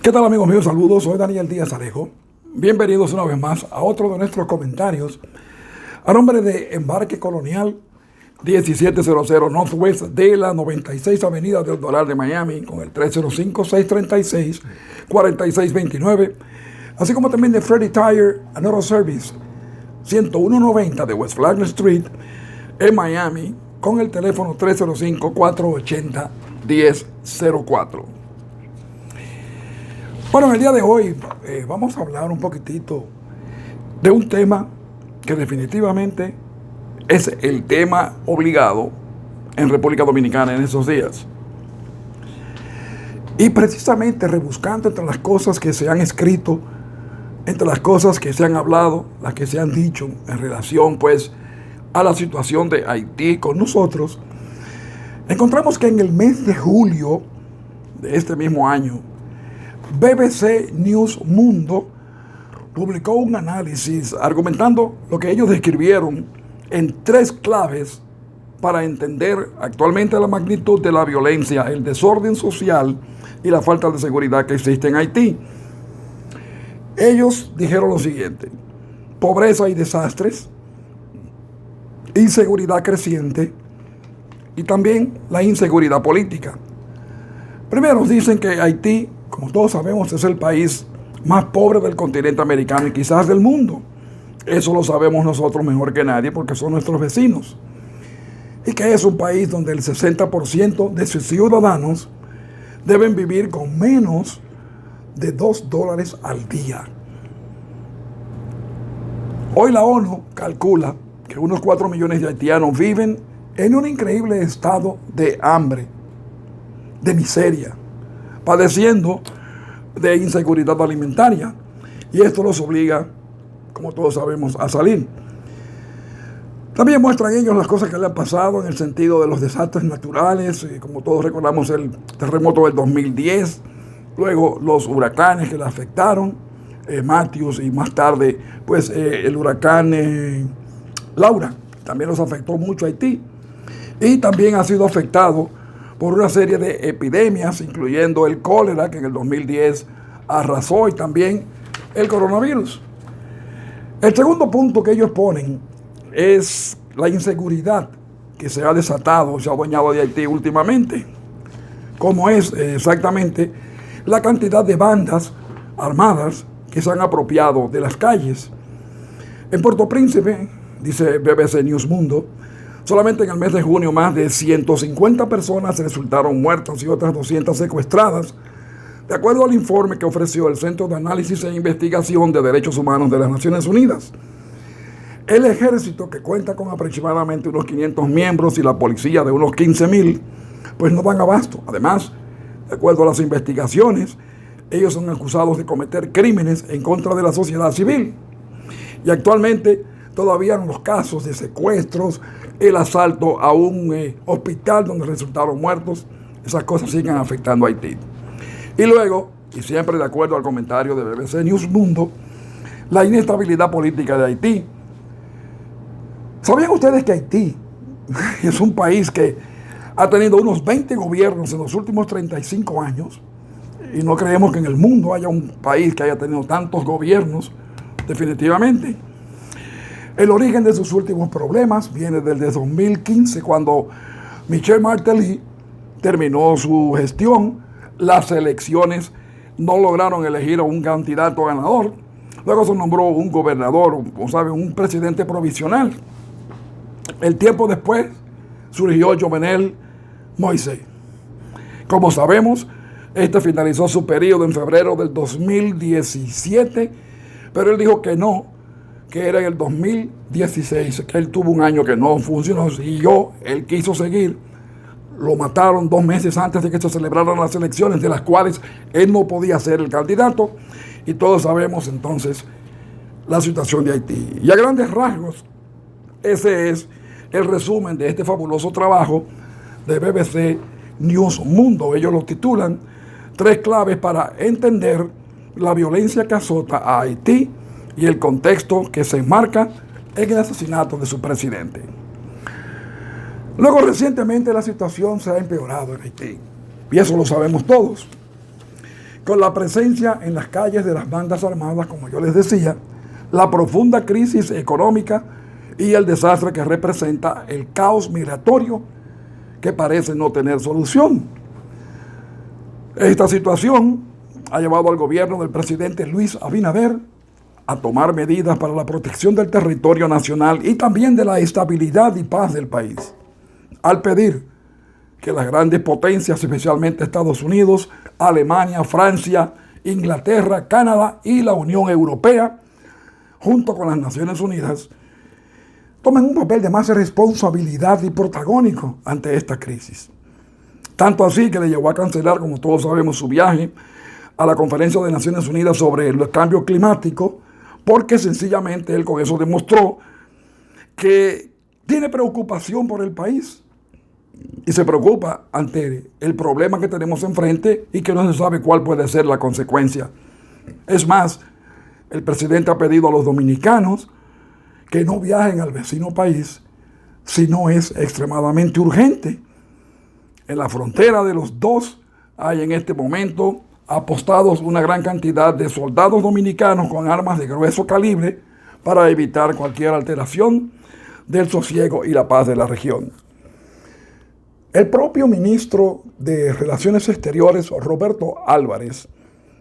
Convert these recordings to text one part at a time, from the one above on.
¿Qué tal, amigos míos? Saludos, soy Daniel Díaz Alejo. Bienvenidos una vez más a otro de nuestros comentarios a nombre de Embarque Colonial 1700 Northwest de la 96 Avenida del Doral de Miami con el 305-636-4629, así como también de Freddy Tire and Auto Service 10190 de West Flagler Street en Miami con el teléfono 305-480-1004. Bueno, en el día de hoy vamos a hablar un poquitito de un tema que definitivamente es el tema obligado en República Dominicana en esos días. Y precisamente rebuscando entre las cosas que se han escrito, entre las cosas que se han hablado, las que se han dicho en relación pues a la situación de Haití con nosotros, encontramos que en el mes de julio de este mismo año, BBC News Mundo publicó un análisis argumentando lo que ellos describieron en 3 claves para entender actualmente la magnitud de la violencia, el desorden social y la falta de seguridad que existe en Haití. Ellos dijeron lo siguiente: pobreza y desastres, inseguridad creciente y también la inseguridad política. Primero dicen que Haití, como todos sabemos, es el país más pobre del continente americano y quizás del mundo. Eso lo sabemos nosotros mejor que nadie porque son nuestros vecinos. Y que es un país donde el 60% de sus ciudadanos deben vivir con menos de $2 al día. Hoy la ONU calcula que unos 4 millones de haitianos viven en un increíble estado de hambre, de miseria, padeciendo de inseguridad alimentaria, y esto los obliga, como todos sabemos, a salir. También muestran ellos las cosas que le han pasado en el sentido de los desastres naturales, como todos recordamos el terremoto del 2010, luego los huracanes que le afectaron, Matthews, y más tarde pues el huracán Laura, también los afectó mucho a Haití, y también ha sido afectado por una serie de epidemias, incluyendo el cólera, que en el 2010 arrasó, y también el coronavirus. El segundo punto que ellos ponen es la inseguridad que se ha desatado, se ha adueñado de Haití últimamente, como es exactamente la cantidad de bandas armadas que se han apropiado de las calles. En Puerto Príncipe, dice BBC News Mundo, solamente en el mes de junio más de 150 personas resultaron muertas y otras 200 secuestradas, de acuerdo al informe que ofreció el Centro de Análisis e Investigación de Derechos Humanos de las Naciones Unidas. El ejército, que cuenta con aproximadamente unos 500 miembros, y la policía de unos 15,000, pues no dan abasto. Además, de acuerdo a las investigaciones, ellos son acusados de cometer crímenes en contra de la sociedad civil. Y actualmente todavía en los casos de secuestros, el asalto a un hospital donde resultaron muertos, esas cosas siguen afectando a Haití. Y luego, y siempre de acuerdo al comentario de BBC News Mundo, la inestabilidad política de Haití. ¿Sabían ustedes que Haití es un país que ha tenido unos 20 gobiernos en los últimos 35 años? Y no creemos que en el mundo haya un país que haya tenido tantos gobiernos, definitivamente. El origen de sus últimos problemas viene desde 2015, cuando Michel Martelly terminó su gestión. Las elecciones no lograron elegir a un candidato ganador. Luego se nombró un gobernador, un presidente provisional. El tiempo después surgió Jovenel Moïse. Como sabemos, este finalizó su periodo en febrero del 2017, pero él dijo que no, que era en el 2016, que él tuvo un año que no funcionó, siguió, él quiso seguir, lo mataron 2 meses antes de que se celebraran las elecciones, de las cuales él no podía ser el candidato, y todos sabemos entonces la situación de Haití. Y a grandes rasgos, ese es el resumen de este fabuloso trabajo de BBC News Mundo. Ellos lo titulan 3 claves para entender la violencia que azota a Haití y el contexto que se enmarca en el asesinato de su presidente. Luego, recientemente la situación se ha empeorado en Haití, y eso lo sabemos todos. con la presencia en las calles de las bandas armadas, como yo les decía, la profunda crisis económica y el desastre que representa el caos migratorio que parece no tener solución. Esta situación ha llevado al gobierno del presidente Luis Abinader a tomar medidas para la protección del territorio nacional y también de la estabilidad y paz del país, al pedir que las grandes potencias, especialmente Estados Unidos, Alemania, Francia, Inglaterra, Canadá y la Unión Europea, junto con las Naciones Unidas, tomen un papel de más responsabilidad y protagónico ante esta crisis. Tanto así que le llevó a cancelar, como todos sabemos, su viaje a la Conferencia de Naciones Unidas sobre el cambio climático, porque sencillamente él con eso demostró que tiene preocupación por el país y se preocupa ante el problema que tenemos enfrente y que no se sabe cuál puede ser la consecuencia. Es más, el presidente ha pedido a los dominicanos que no viajen al vecino país si no es extremadamente urgente. En la frontera de los dos hay en este momento apostados una gran cantidad de soldados dominicanos con armas de grueso calibre para evitar cualquier alteración del sosiego y la paz de la región. El propio ministro de Relaciones Exteriores, Roberto Álvarez,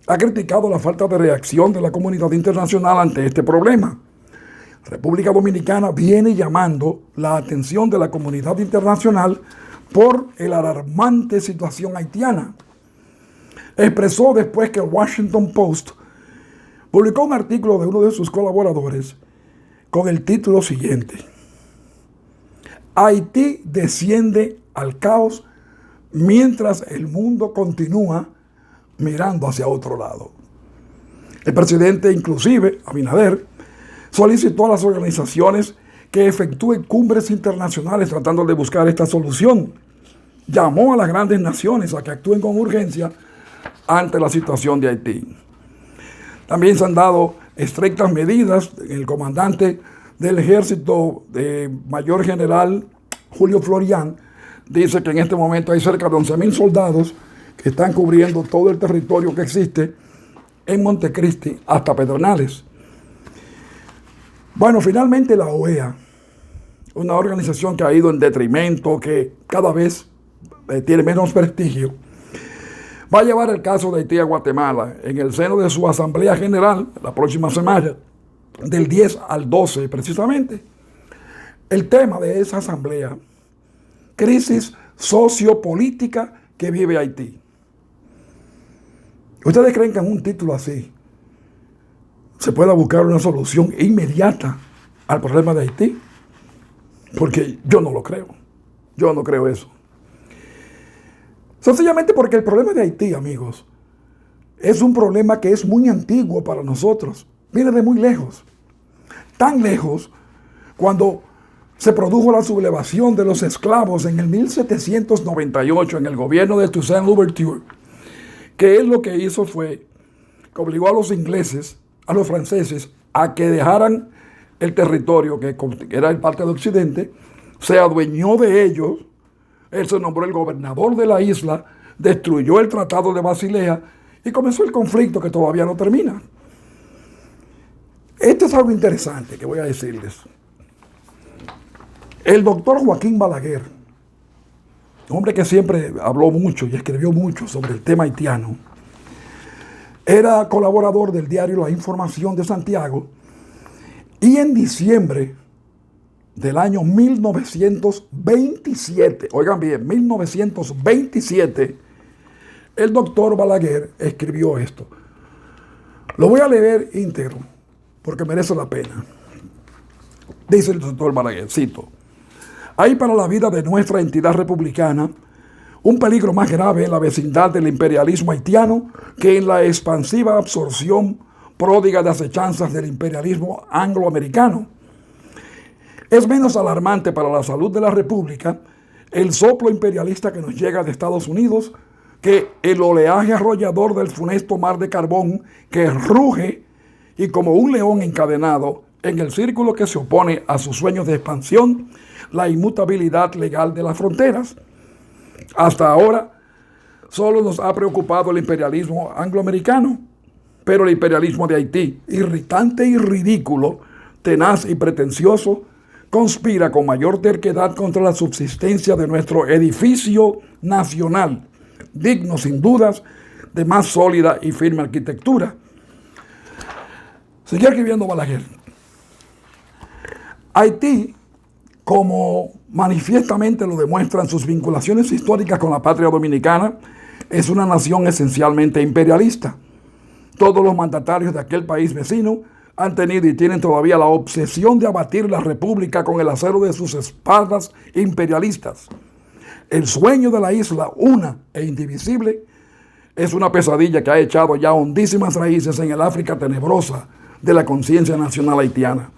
ha criticado la falta de reacción de la comunidad internacional ante este problema. República Dominicana viene llamando la atención de la comunidad internacional por la alarmante situación haitiana. Expresó después que el Washington Post publicó un artículo de uno de sus colaboradores con el título siguiente: Haití desciende al caos mientras el mundo continúa mirando hacia otro lado. El presidente, inclusive, Abinader, solicitó a las organizaciones que efectúen cumbres internacionales tratando de buscar esta solución. Llamó a las grandes naciones a que actúen con urgencia ante la situación de Haití. También se han dado estrictas medidas. El comandante del ejército, mayor general Julio Florian, dice que en este momento hay cerca de 11,000 soldados que están cubriendo todo el territorio que existe en Montecristi hasta Pedernales. Bueno, finalmente la OEA, una organización que ha ido en detrimento, que cada vez tiene menos prestigio, va a llevar el caso de Haití a Guatemala en el seno de su Asamblea General la próxima semana, del 10 al 12 precisamente. El tema de esa asamblea: crisis sociopolítica que vive Haití. ¿Ustedes creen que en un título así se pueda buscar una solución inmediata al problema de Haití? Porque yo no lo creo. Yo no creo eso. Sencillamente porque el problema de Haití, amigos, es un problema que es muy antiguo para nosotros. Viene de muy lejos. Tan lejos, cuando se produjo la sublevación de los esclavos en el 1798 en el gobierno de Toussaint Louverture, que él lo que hizo fue que obligó a los ingleses, a los franceses, a que dejaran el territorio que era el parte de Occidente, se adueñó de ellos. Él se nombró el gobernador de la isla, destruyó el Tratado de Basilea y comenzó el conflicto que todavía no termina. Esto es algo interesante que voy a decirles. El doctor Joaquín Balaguer, hombre que siempre habló mucho y escribió mucho sobre el tema haitiano, era colaborador del diario La Información de Santiago, y en diciembre del año 1927, oigan bien, 1927, el doctor Balaguer escribió esto. Lo voy a leer íntegro, porque merece la pena. Dice el doctor Balaguer, cito: hay para la vida de nuestra entidad republicana un peligro más grave en la vecindad del imperialismo haitiano que en la expansiva absorción pródiga de acechanzas del imperialismo angloamericano. Es menos alarmante para la salud de la República el soplo imperialista que nos llega de Estados Unidos que el oleaje arrollador del funesto mar de carbón que ruge y como un león encadenado en el círculo que se opone a sus sueños de expansión, la inmutabilidad legal de las fronteras. Hasta ahora, Solo nos ha preocupado el imperialismo angloamericano, pero el imperialismo de Haití, irritante y ridículo, tenaz y pretencioso, conspira con mayor terquedad contra la subsistencia de nuestro edificio nacional, digno sin dudas de más sólida y firme arquitectura. Sigue escribiendo Balaguer. Haití, como manifiestamente lo demuestran sus vinculaciones históricas con la patria dominicana, es una nación esencialmente imperialista. Todos los mandatarios de aquel país vecino han tenido y tienen todavía la obsesión de abatir la república con el acero de sus espadas imperialistas. El sueño de la isla, una e indivisible, es una pesadilla que ha echado ya hondísimas raíces en el África tenebrosa de la conciencia nacional haitiana.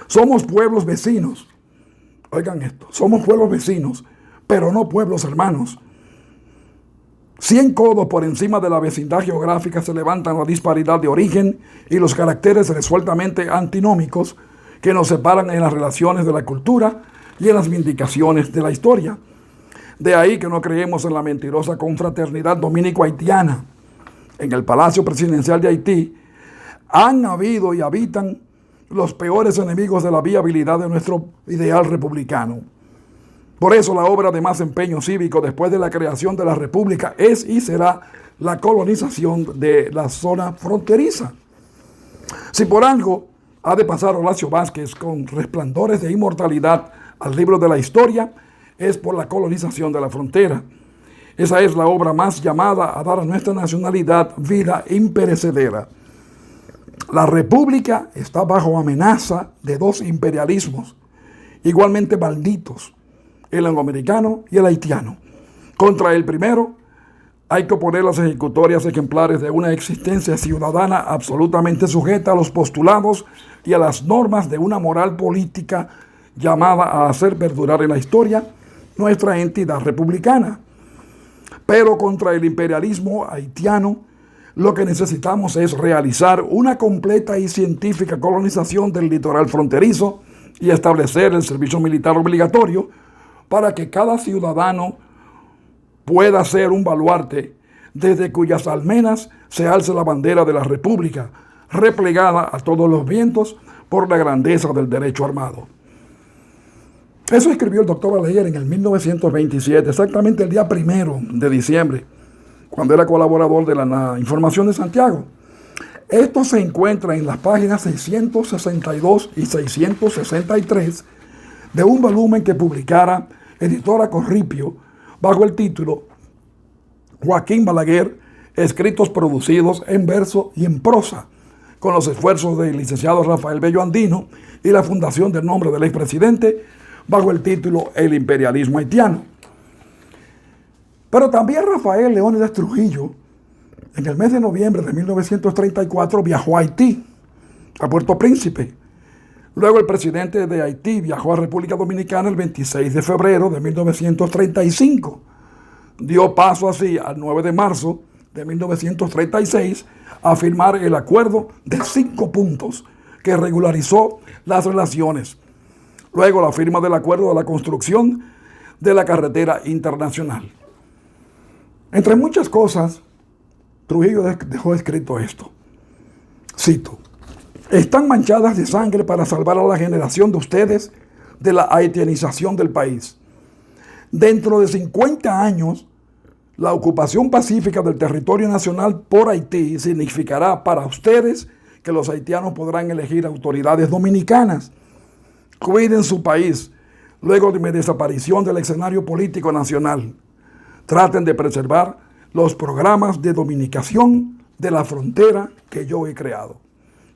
Somos pueblos vecinos, oigan esto, somos pueblos vecinos, pero no pueblos hermanos. 100 codos por encima de la vecindad geográfica se levantan la disparidad de origen y los caracteres resueltamente antinómicos que nos separan en las relaciones de la cultura y en las vindicaciones de la historia. De ahí que no creemos en la mentirosa confraternidad dominico-haitiana. En el Palacio Presidencial de Haití han habido y habitan los peores enemigos de la viabilidad de nuestro ideal republicano. Por eso la obra de más empeño cívico después de la creación de la República es y será la colonización de la zona fronteriza. Si por algo ha de pasar Horacio Vázquez con resplandores de inmortalidad al libro de la historia, es por la colonización de la frontera. Esa es la obra más llamada a dar a nuestra nacionalidad vida imperecedera. La República está bajo amenaza de dos imperialismos, igualmente malditos, el angloamericano y el haitiano. Contra el primero hay que oponer las ejecutorias ejemplares de una existencia ciudadana absolutamente sujeta a los postulados y a las normas de una moral política llamada a hacer perdurar en la historia nuestra entidad republicana. Pero contra el imperialismo haitiano, lo que necesitamos es realizar una completa y científica colonización del litoral fronterizo y establecer el servicio militar obligatorio para que cada ciudadano pueda ser un baluarte desde cuyas almenas se alce la bandera de la República, replegada a todos los vientos por la grandeza del derecho armado. Eso escribió el doctor Balaguer en el 1927, exactamente el día 1 de diciembre, cuando era colaborador de la Información de Santiago. Esto se encuentra en las páginas 662 y 663 de un volumen que publicara Editora Corripio bajo el título Joaquín Balaguer, escritos producidos en verso y en prosa, con los esfuerzos del licenciado Rafael Bello Andino y la fundación del nombre del expresidente bajo el título El imperialismo haitiano. Pero también Rafael Leónidas Trujillo, en el mes de noviembre de 1934, viajó a Haití, a Puerto Príncipe. Luego el presidente de Haití viajó a República Dominicana el 26 de febrero de 1935. Dio paso así al 9 de marzo de 1936 a firmar el acuerdo de 5 puntos que regularizó las relaciones. Luego la firma del acuerdo de la construcción de la carretera internacional. Entre muchas cosas, Trujillo dejó escrito esto. Cito: están manchadas de sangre para salvar a la generación de ustedes de la haitianización del país. Dentro de 50 años, la ocupación pacífica del territorio nacional por Haití significará para ustedes que los haitianos podrán elegir autoridades dominicanas. Cuiden su país luego de mi desaparición del escenario político nacional. Traten de preservar los programas de dominicación de la frontera que yo he creado.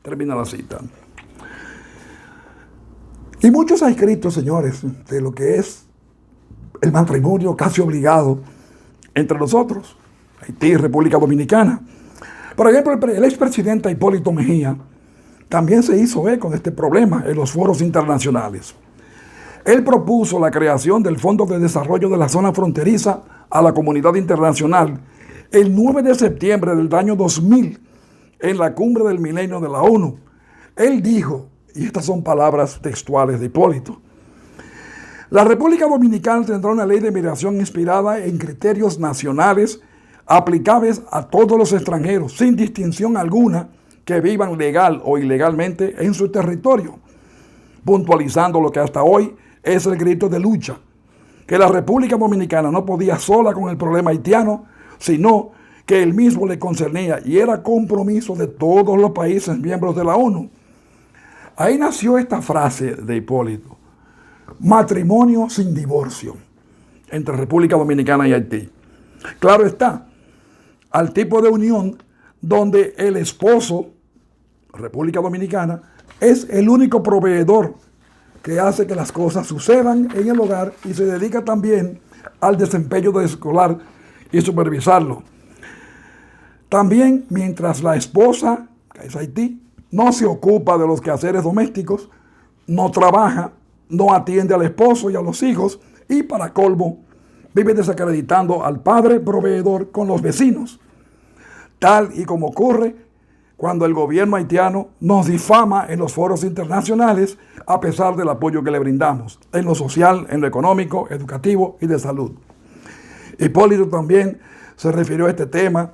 Termina la cita. Y muchos han escrito, señores, de lo que es el matrimonio casi obligado entre nosotros, Haití y República Dominicana. Por ejemplo, el expresidente Hipólito Mejía también se hizo eco de este problema en los foros internacionales. Él propuso la creación del Fondo de Desarrollo de la Zona Fronteriza a la comunidad internacional el 9 de septiembre del año 2000 en la Cumbre del Milenio de la ONU. Él dijo, y estas son palabras textuales de Hipólito: La República Dominicana tendrá una ley de migración inspirada en criterios nacionales aplicables a todos los extranjeros, sin distinción alguna, que vivan legal o ilegalmente en su territorio, puntualizando lo que hasta hoy es el grito de lucha, que la República Dominicana no podía sola con el problema haitiano, sino que el mismo le concernía y era compromiso de todos los países miembros de la ONU. Ahí nació esta frase de Hipólito: matrimonio sin divorcio entre República Dominicana y Haití. Claro está, al tipo de unión donde el esposo, República Dominicana, es el único proveedor que hace que las cosas sucedan en el hogar y se dedica también al desempeño de escolar y supervisarlo. También, mientras la esposa, que es Haití, no se ocupa de los quehaceres domésticos, no trabaja, no atiende al esposo y a los hijos, y para colmo, vive desacreditando al padre proveedor con los vecinos, tal y como ocurre cuando el gobierno haitiano nos difama en los foros internacionales a pesar del apoyo que le brindamos, en lo social, en lo económico, educativo y de salud. Hipólito también se refirió a este tema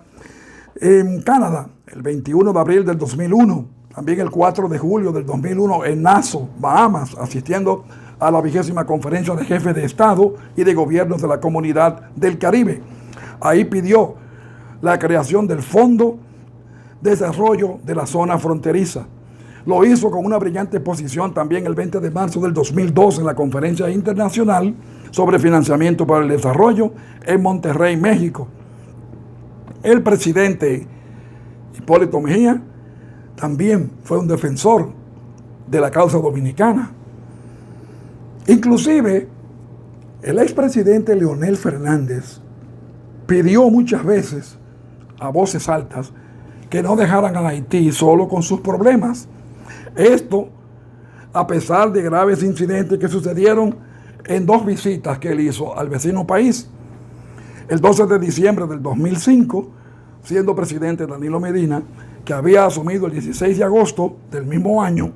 en Canadá, el 21 de abril del 2001, también el 4 de julio del 2001 en Nassau, Bahamas, asistiendo a la 20ª Conferencia de Jefes de Estado y de Gobiernos de la Comunidad del Caribe. Ahí pidió la creación del Fondo de Desarrollo de la Zona Fronteriza. Lo hizo con una brillante exposición también el 20 de marzo del 2002 en la Conferencia Internacional sobre Financiamiento para el Desarrollo en Monterrey, México. El presidente Hipólito Mejía también fue un defensor de la causa dominicana. Inclusive, el expresidente Leonel Fernández pidió muchas veces a voces altas que no dejaran a Haití solo con sus problemas. Esto a pesar de graves incidentes que sucedieron en 2 visitas que él hizo al vecino país. El 12 de diciembre del 2005, siendo presidente Danilo Medina, que había asumido el 16 de agosto del mismo año,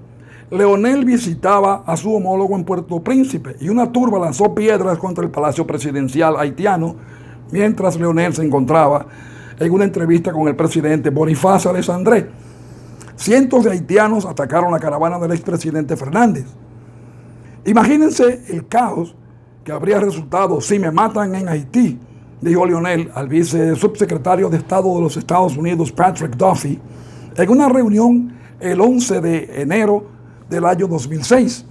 Leonel visitaba a su homólogo en Puerto Príncipe y una turba lanzó piedras contra el Palacio Presidencial haitiano mientras Leonel se encontraba en una entrevista con el presidente Boniface Alessandré. Cientos de haitianos atacaron la caravana del expresidente Fernández. Imagínense el caos que habría resultado si me matan en Haití, dijo Leonel al subsecretario de Estado de los Estados Unidos, Patrick Duffy, en una reunión el 11 de enero del año 2006.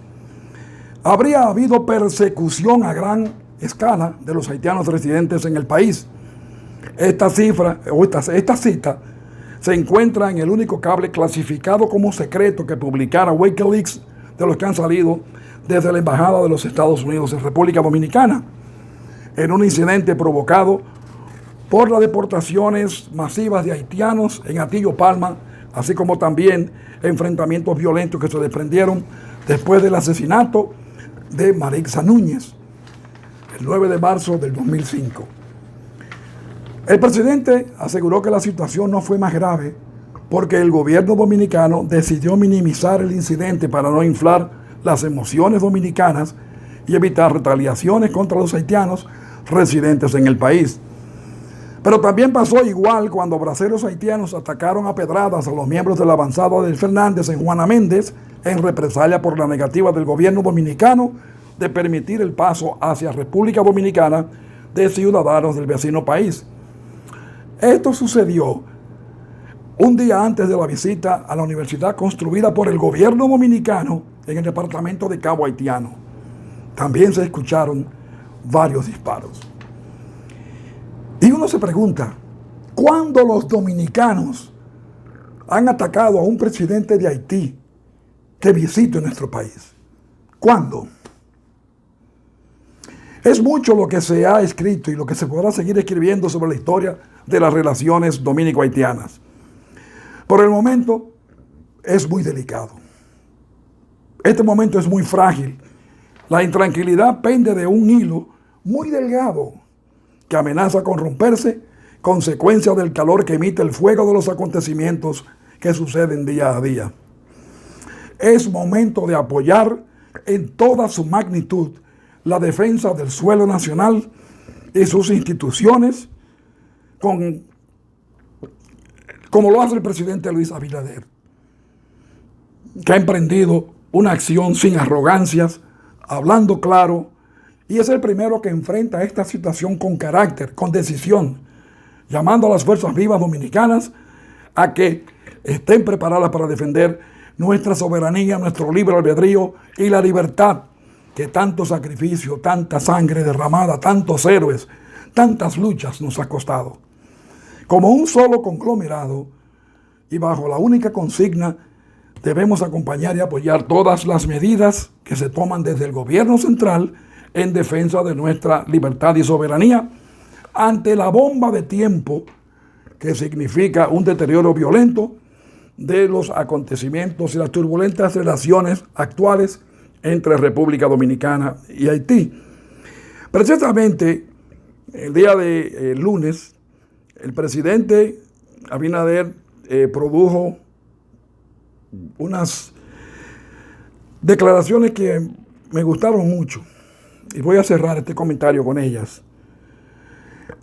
Habría habido persecución a gran escala de los haitianos residentes en el país. Esta cita se encuentra en el único cable clasificado como secreto que publicara Wikileaks de los que han salido desde la Embajada de los Estados Unidos en República Dominicana, en un incidente provocado por las deportaciones masivas de haitianos en Atillo Palma, así como también enfrentamientos violentos que se desprendieron después del asesinato de Marixa Núñez, el 9 de marzo del 2005. El presidente aseguró que la situación no fue más grave porque el gobierno dominicano decidió minimizar el incidente para no inflar las emociones dominicanas y evitar retaliaciones contra los haitianos residentes en el país. Pero también pasó igual cuando braceros haitianos atacaron a pedradas a los miembros de la avanzada de Fernández en Juana Méndez en represalia por la negativa del gobierno dominicano de permitir el paso hacia República Dominicana de ciudadanos del vecino país. Esto sucedió un día antes de la visita a la universidad construida por el gobierno dominicano en el departamento de Cabo Haitiano. También se escucharon varios disparos. Y uno se pregunta, ¿cuándo los dominicanos han atacado a un presidente de Haití que visite nuestro país? ¿Cuándo? Es mucho lo que se ha escrito y lo que se podrá seguir escribiendo sobre la historia de las relaciones dominico-haitianas. Por el momento es muy delicado. Este momento es muy frágil. La intranquilidad pende de un hilo muy delgado que amenaza con romperse, consecuencia del calor que emite el fuego de los acontecimientos que suceden día a día. Es momento de apoyar en toda su magnitud la defensa del suelo nacional y sus instituciones, como lo hace el presidente Luis Abinader, que ha emprendido una acción sin arrogancias, hablando claro, y es el primero que enfrenta esta situación con carácter, con decisión, llamando a las fuerzas vivas dominicanas a que estén preparadas para defender nuestra soberanía, nuestro libre albedrío y la libertad que tanto sacrificio, tanta sangre derramada, tantos héroes, tantas luchas nos ha costado. Como un solo conglomerado y bajo la única consigna, debemos acompañar y apoyar todas las medidas que se toman desde el gobierno central en defensa de nuestra libertad y soberanía ante la bomba de tiempo que significa un deterioro violento de los acontecimientos y las turbulentas relaciones actuales entre República Dominicana y Haití. Precisamente el día de lunes, el presidente Abinader produjo unas declaraciones que me gustaron mucho y voy a cerrar este comentario con ellas.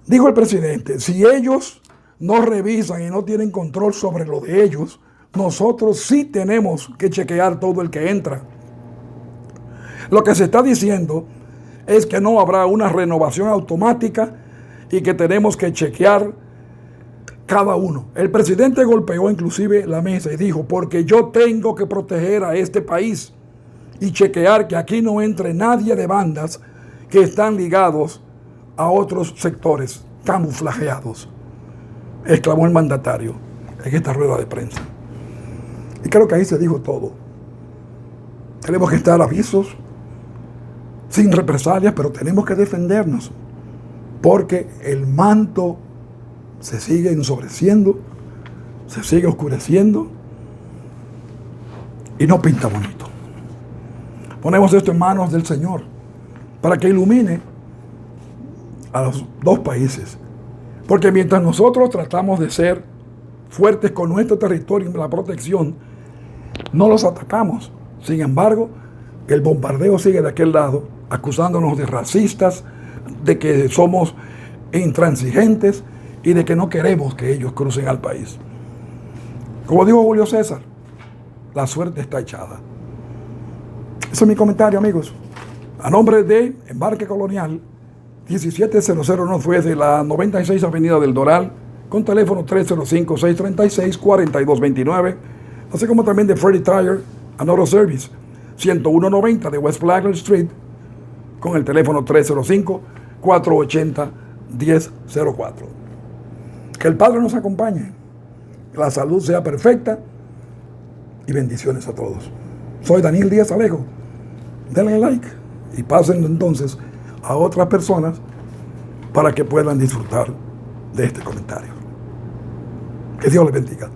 Dijo el presidente: si ellos no revisan y no tienen control sobre lo de ellos, nosotros sí tenemos que chequear todo el que entra. Lo que se está diciendo es que no habrá una renovación automática y que tenemos que chequear cada uno. El presidente golpeó inclusive la mesa y dijo: porque yo tengo que proteger a este país y chequear que aquí no entre nadie de bandas que están ligados a otros sectores camuflajeados, exclamó el mandatario en esta rueda de prensa. Y creo que ahí se dijo todo. Tenemos que estar avisos, sin represalias, pero tenemos que defendernos, porque el manto se sigue ensobreciendo, se sigue oscureciendo y no pinta bonito. Ponemos esto en manos del Señor para que ilumine a los dos países, porque mientras nosotros tratamos de ser fuertes con nuestro territorio y la protección, no los atacamos. Sin embargo, el bombardeo sigue de aquel lado, acusándonos de racistas, de que somos intransigentes y de que no queremos que ellos crucen al país. Como dijo Julio César, la suerte está echada. Ese es mi comentario, amigos. A nombre de Embarque Colonial, 1700 Northwest de la 96 Avenida del Doral, con teléfono 305-636-4229, así como también de Freddy Tire and Auto Service, 10190 de West Flagler Street, con el teléfono 305-480-1004. Que el Padre nos acompañe, que la salud sea perfecta y bendiciones a todos. Soy Daniel Díaz Alejo. Denle like y pasen entonces a otras personas para que puedan disfrutar de este comentario. Que Dios les bendiga.